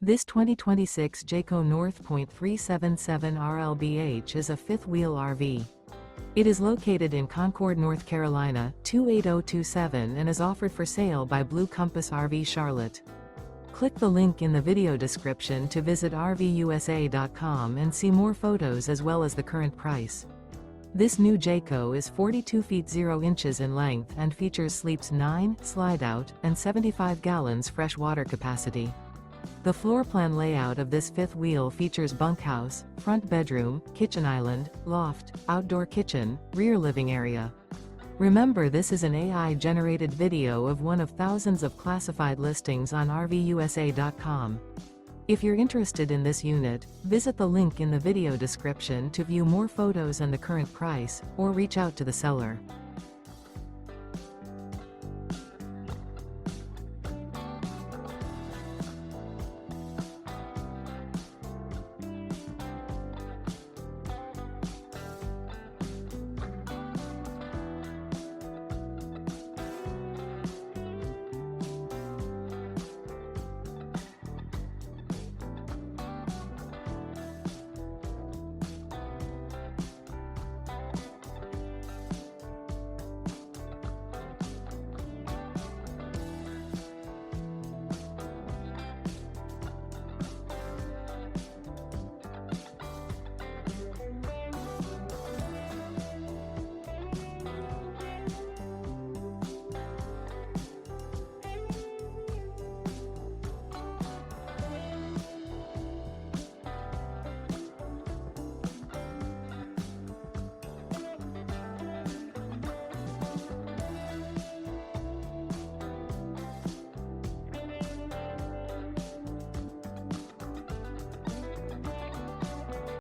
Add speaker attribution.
Speaker 1: This 2026 Jayco North Point 377 RLBH is a fifth-wheel RV. It is located in Concord, North Carolina, 28027 and is offered for sale by Blue Compass RV Charlotte. Click the link in the video description to visit RVUSA.com and see more photos as well as the current price. This new Jayco is 42 feet 0 inches in length and features sleeps 9, slide-out, and 75 gallons fresh water capacity. The floor plan layout of this fifth wheel features bunkhouse, front bedroom, kitchen island, loft, outdoor kitchen, rear living area. Remember, this is an AI-generated video of one of thousands of classified listings on RVUSA.com. If you're interested in this unit, visit the link in the video description to view more photos and the current price, or reach out to the seller.